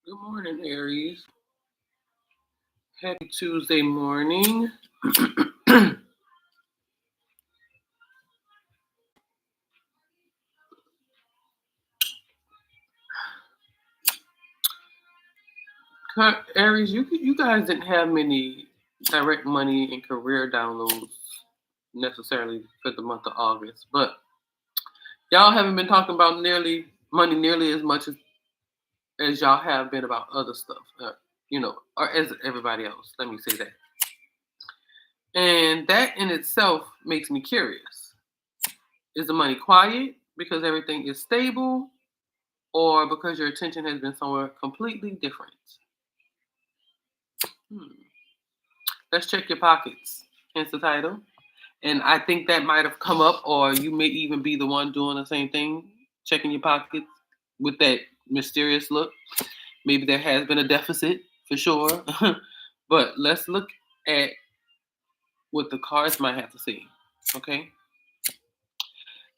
Good morning, Aries. Happy Tuesday morning. Aries, you guys didn't have many direct money and career downloads necessarily for the month of August, but y'all haven't been talking about nearly as much as y'all have been about other stuff, or as everybody else. Let me say that. And that in itself makes me curious. Is the money quiet because everything is stable, or because your attention has been somewhere completely different? Hmm. Let's check your pockets. Hence the title. And I think that might have come up, or you may even be the one doing the same thing, checking your pockets with that mysterious look. Maybe there has been a deficit for sure. But let's look at what the cards might have to say. Okay.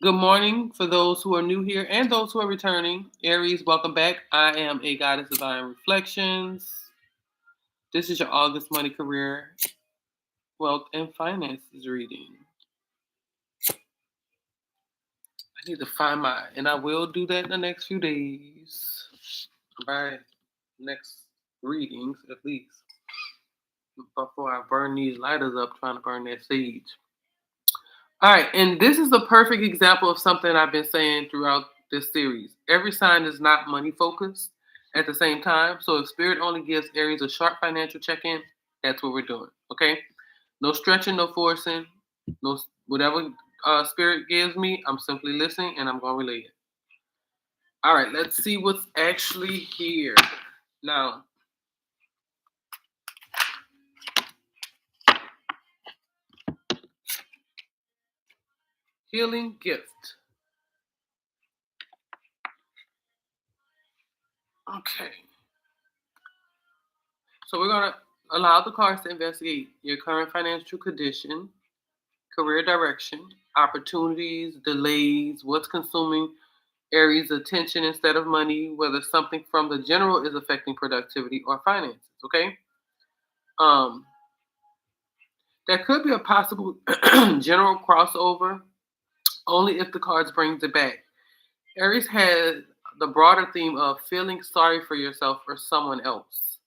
Good morning for those who are new here and those who are returning. Aries, welcome back. I am a goddess of Iron Reflections. This is your August money, career, wealth, and finances reading. I need to find and I will do that in the next few days. By next readings, at least. Before I burn these lighters up trying to burn that sage. All right, and this is the perfect example of something I've been saying throughout this series. Every sign is not money focused at the same time. So if Spirit only gives Aries a sharp financial check-in, that's what we're doing. Okay? No stretching, no forcing, no whatever Spirit gives me, I'm simply listening and I'm gonna relay it. All right, let's see what's actually here. Now, healing gift. Okay. So we're going to allow the cards to investigate your current financial condition, career direction, opportunities, delays, what's consuming Aries' attention instead of money, whether something from the general is affecting productivity or finances. Okay? Um, there could be a possible general crossover only if the cards brings it back. Aries has the broader theme of feeling sorry for yourself or someone else.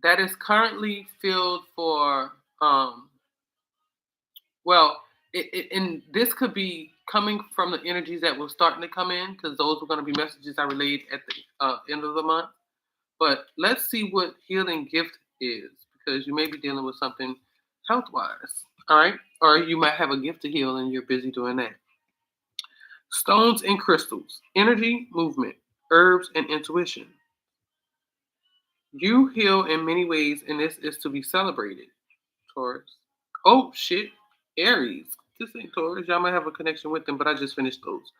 That is currently filled for, well, and this could be coming from the energies that were starting to come in, because those were going to be messages I relayed at the end of the month. But let's see what healing gift is, because you may be dealing with something health wise. All right. Or you might have a gift to heal and you're busy doing that. Stones and crystals, energy, movement, herbs, and intuition. You heal in many ways, and this is to be celebrated, Taurus. Oh, shit. Aries. This ain't Taurus. Y'all might have a connection with them, but I just finished those.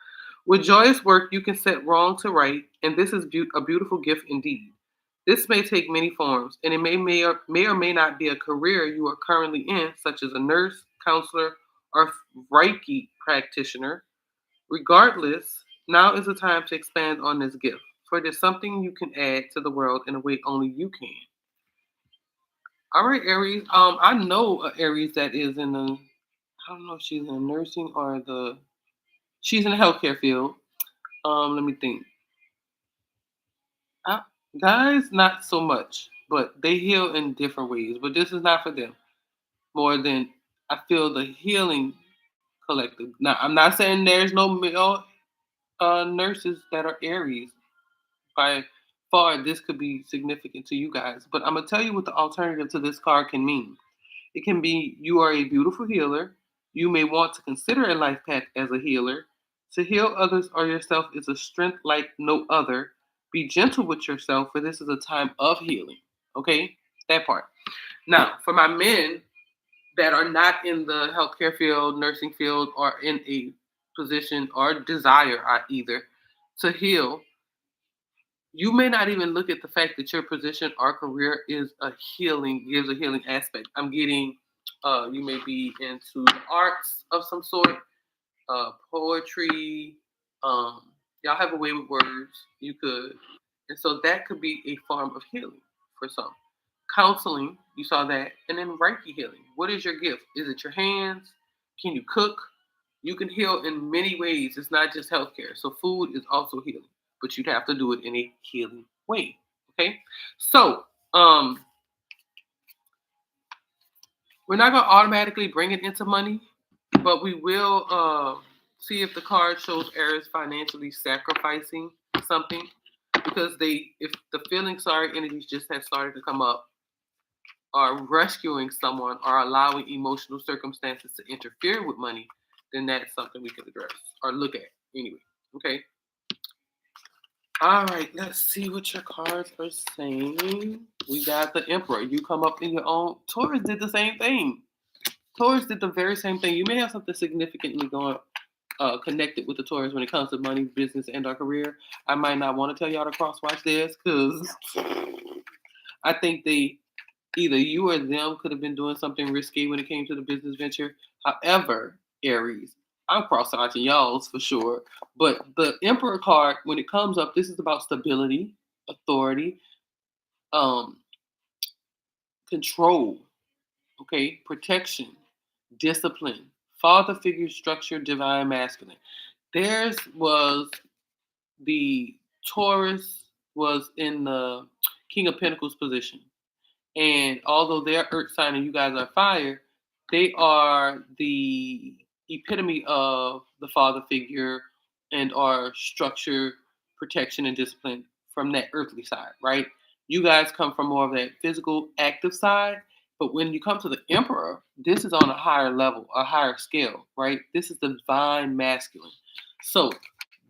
With joyous work, you can set wrong to right, and this is a beautiful gift indeed. This may take many forms, and it may or may not be a career you are currently in, such as a nurse, counselor, or Reiki practitioner. Regardless, now is the time to expand on this gift, for it is something you can add to the world in a way only you can. All right, Aries. I know a Aries that is in the. I don't know if she's in nursing or the. She's in the healthcare field. Let me think. Uh, Guys, not so much, but they heal in different ways. But this is not for them. More than I feel the healing collective. Now, I'm not saying there's no male nurses that are Aries. By far, this could be significant to you guys. But I'm gonna tell you what the alternative to this card can mean. It can be you are a beautiful healer. You may want to consider a life path as a healer. To heal others or yourself is a strength like no other. Be gentle with yourself, for this is a time of healing. Okay? That part. Now, for my men that are not in the healthcare field, nursing field, or in a position or desire either to heal, you may not even look at the fact that your position or career gives a healing aspect. I'm getting, you may be into the arts of some sort, poetry, um, Y'all have a way with words. You could. And so that could be a form of healing for some. Counseling, you saw that. And then Reiki healing. What is your gift? Is it your hands? Can you cook? You can heal in many ways. It's not just healthcare. So food is also healing, but you'd have to do it in a healing way. Okay? So, we're not gonna automatically bring it into money, but we will see if the card shows Aries financially sacrificing something because if the feeling sorry energies just have started to come up, or rescuing someone, or allowing emotional circumstances to interfere with money, then that's something we could address or look at anyway. Okay. All right. Let's see what your cards are saying. We got the Emperor. You come up in your own. Taurus did the same thing. Taurus did the very same thing. You may have something significantly going connected with the Taurus when it comes to money, business, and our career. I might not want to tell y'all to cross watch this because I think they either you or them could have been doing something risky when it came to the business venture. However, Aries, I'm cross watching y'all's for sure. But the Emperor card, when it comes up, this is about stability, authority, um, control, okay, protection, discipline, father figure structure, divine masculine. Theirs was the Taurus was in the King of Pentacles position. And although they're earth sign and you guys are fire, they are the epitome of the father figure and are structure, protection, and discipline from that earthly side, right? You guys come from more of that physical, active side. But when you come to the emperor, this is on a higher level, a higher scale, right? This is the divine masculine. So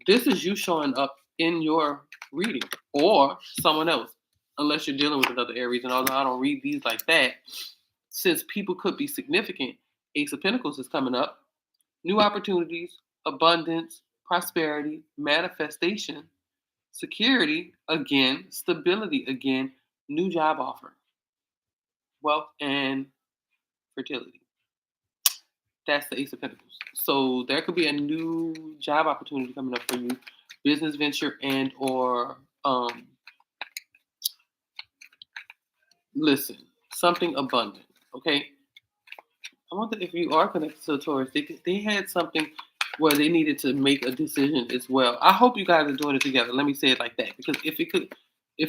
this is you showing up in your reading or someone else, unless you're dealing with another Aries. And although I don't read these like that, since people could be significant, Ace of Pentacles is coming up. New opportunities, abundance, prosperity, manifestation, security, again, stability, again, new job offer, wealth, and fertility. That's the Ace of Pentacles. So there could be a new job opportunity coming up for you, business venture and or listen, something abundant. Okay, I wonder if you are connected to a Taurus. They had something where they needed to make a decision as well. I hope you guys are doing it together. Let me say it like that because if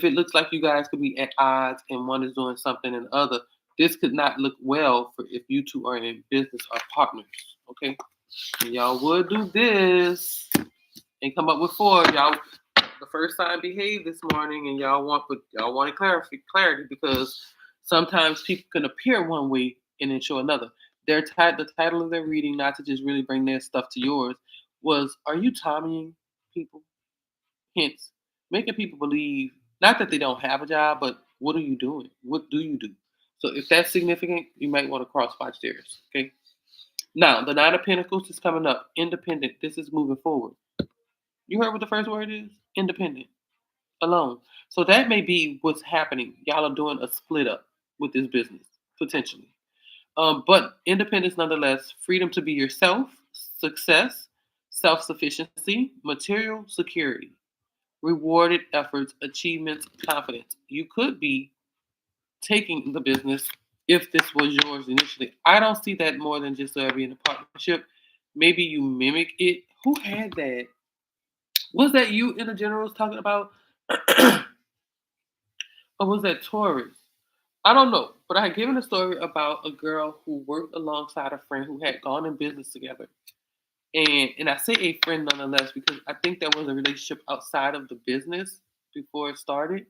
it looks like you guys could be at odds and one is doing something and the other, this could not look well for if you two are in business or partners. Okay, and y'all would do this and come up with four. Y'all, the first time behave this morning, and y'all wanted clarity because sometimes people can appear one way and then show another. The title of their reading, not to just really bring their stuff to yours, was "Are you Tommying people?" Hence, making people believe not that they don't have a job, but what are you doing? What do you do? So if that's significant, you might want to cross watch theirs. Okay. Now the Nine of Pentacles is coming up. Independent. This is moving forward. You heard what the first word is? Independent. Alone. So that may be what's happening. Y'all are doing a split up with this business, potentially. But independence nonetheless, freedom to be yourself, success, self sufficiency, material security, rewarded efforts, achievements, confidence. You could be taking the business if this was yours initially. I don't see that more than just being a partnership. Maybe you mimic it. Who had that? Was that you in the generals talking about? Or was that Taurus? I don't know. But I had given a story about a girl who worked alongside a friend who had gone in business together. And I say a friend nonetheless because I think there was a relationship outside of the business before it started.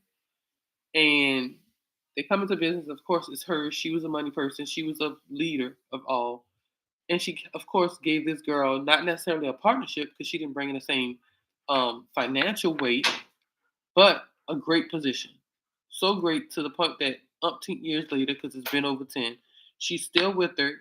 And they come into business, of course, it's her. She was a money person. She was a leader of all. And she, of course, gave this girl not necessarily a partnership because she didn't bring in the same financial weight, but a great position. So great to the point that umpteen years later, because it's been over 10, she's still with her.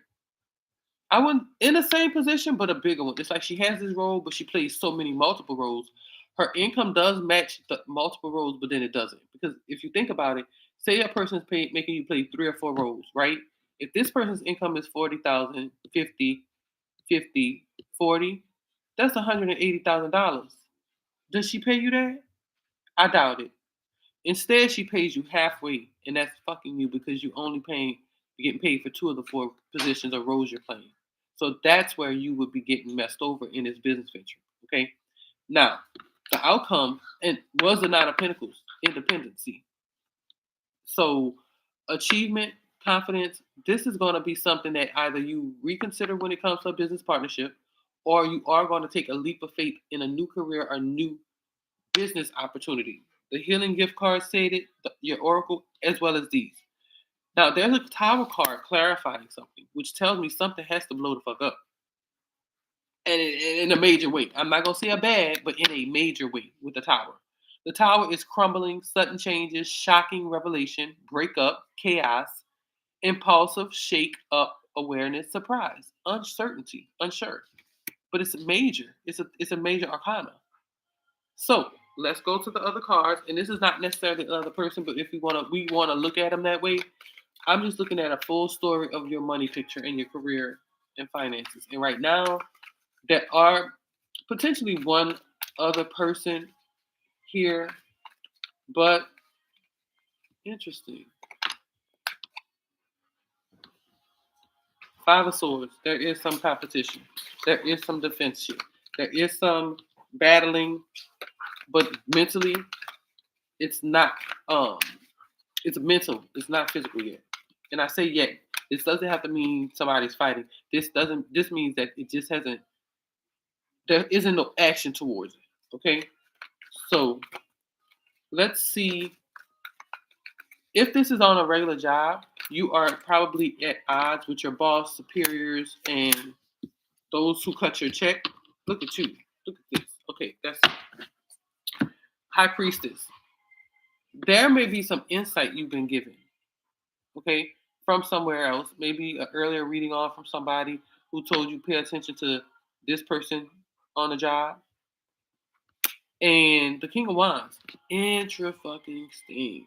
I wouldn't in the same position, but a bigger one. It's like she has this role, but she plays so many multiple roles. Her income does match the multiple roles, but then it doesn't. Because if you think about it, say a person's making you play 3 or 4 roles, right? If this person's income is 40,000, 50, 50, 40, that's $180,000. Does she pay you that? I doubt it. Instead, she pays you halfway, and that's fucking you because you're getting paid for two of the four positions or roles you're playing. So that's where you would be getting messed over in this business venture. Okay. Now, the outcome and was the Nine of Pentacles, independency. So, achievement, confidence. This is going to be something that either you reconsider when it comes to a business partnership, or you are going to take a leap of faith in a new career or new business opportunity. The healing gift card stated, your oracle, as well as these. Now, there's a tower card clarifying something, which tells me something has to blow the fuck up. And in a major way. I'm not going to say a bad, but in a major way with the tower. The tower is crumbling, sudden changes, shocking revelation, breakup, chaos, impulsive, shake up, awareness, surprise, uncertainty, unsure. But it's major. It's a major arcana. So let's go to the other cards, and this is not necessarily the other person, but if we wanna look at them that way. I'm just looking at a full story of your money picture and your career and finances. And right now, there are potentially one other person here, but interesting. Five of Swords. There is some competition. There is some defense here. There is some battling, but mentally, it's not. Um, it's mental. It's not physical yet. And I say yet. This doesn't have to mean somebody's fighting. This doesn't. This means that it just hasn't. There isn't no action towards it. Okay. So let's see. If this is on a regular job, you are probably at odds with your boss, superiors, and those who cut your check. Look at you. Look at this. Okay, that's High Priestess. There may be some insight you've been given, okay, from somewhere else. Maybe an earlier reading off from somebody who told you pay attention to this person on the job. And the King of Wands, intra fucking sting.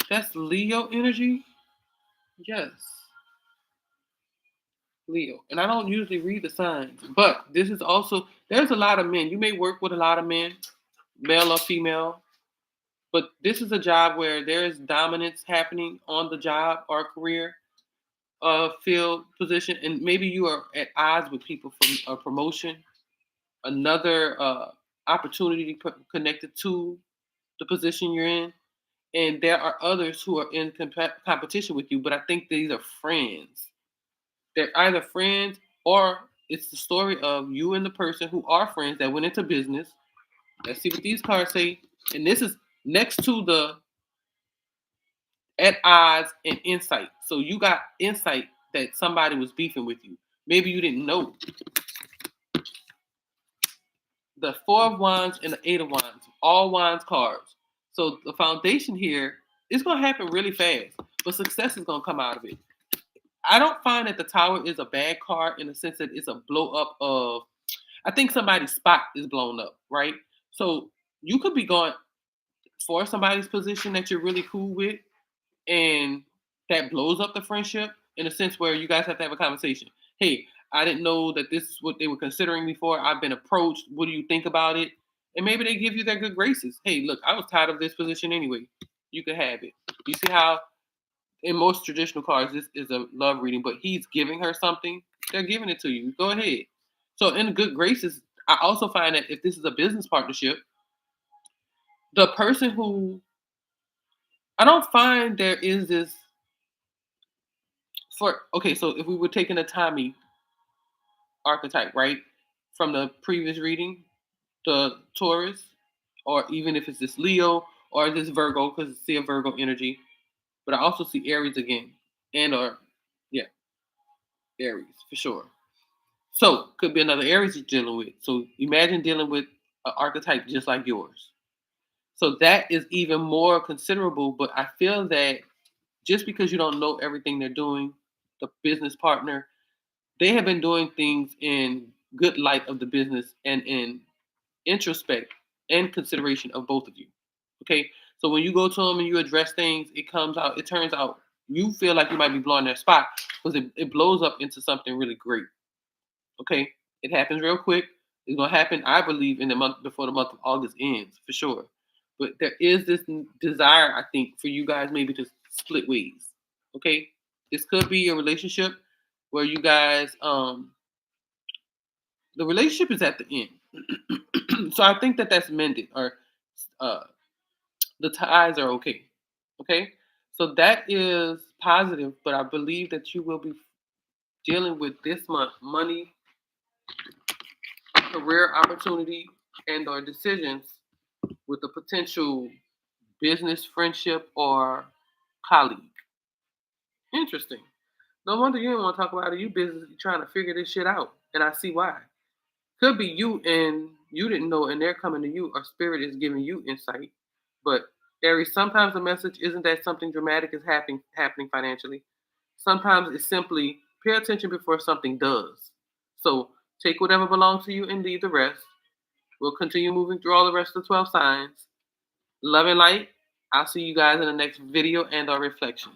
That's Leo energy. Yes, Leo. And I don't usually read the signs, but this is also there's a lot of men. You may work with a lot of men, male or female, but this is a job where there is dominance happening on the job or career field position, and maybe you are at odds with people from a promotion, another opportunity connected to the position you're in, and there are others who are in competition with you. But I think these are friends. They're either friends or it's the story of you and the person who are friends that went into business. Let's see what these cards say. And this is next to the at odds and insight. So you got insight that somebody was beefing with you. Maybe you didn't know. The Four of Wands and the Eight of Wands, all Wands cards. So the foundation here is going to happen really fast, but success is going to come out of it. I don't find that the Tower is a bad card in the sense that it's a blow up of. I think somebody's spot is blown up, right? So you could be going for somebody's position that you're really cool with, and that blows up the friendship in a sense where you guys have to have a conversation. Hey, I didn't know that this is what they were considering me for. I've been approached. What do you think about it? And maybe they give you their good graces. Hey, look, I was tired of this position anyway. You could have it. You see how in most traditional cards this is a love reading, but he's giving her something. They're giving it to you. Go ahead. So in good graces, I also find that if this is a business partnership, the person who I don't find there is this for okay, so if we were taking a Tommy archetype, right, from the previous reading, the Taurus, or even if it's this Leo or this Virgo, because I see a Virgo energy, but I also see Aries again, and or yeah, Aries for sure. So could be another Aries you're dealing with. So imagine dealing with an archetype just like yours. So that is even more considerable. But I feel that just because you don't know everything they're doing, the business partner, they have been doing things in good light of the business and in introspect and consideration of both of you. Okay, so when you go to them and you address things, it turns out you feel like you might be blowing their spot because it blows up into something really great. Okay, it happens real quick. It's gonna happen, I believe, in the month before the month of August ends for sure. But there is this desire, I think, for you guys maybe to split ways. Okay, this could be a relationship where you guys, the relationship is at the end. So I think that that's mended, or uh, the ties are okay. Okay, so that is positive. But I believe that you will be dealing with this month money, career opportunity, and or decisions with a potential business friendship or colleague. Interesting. No wonder you didn't want to talk about it. You busy trying to figure this shit out, and I see why. Could be you and you didn't know, and they're coming to you, or spirit is giving you insight. But Aries, sometimes the message isn't that something dramatic is happening financially. Sometimes it's simply pay attention before something does. So take whatever belongs to you and leave the rest. We'll continue moving through all the rest of the 12 signs. Love and light. I'll see you guys in the next video and or reflection.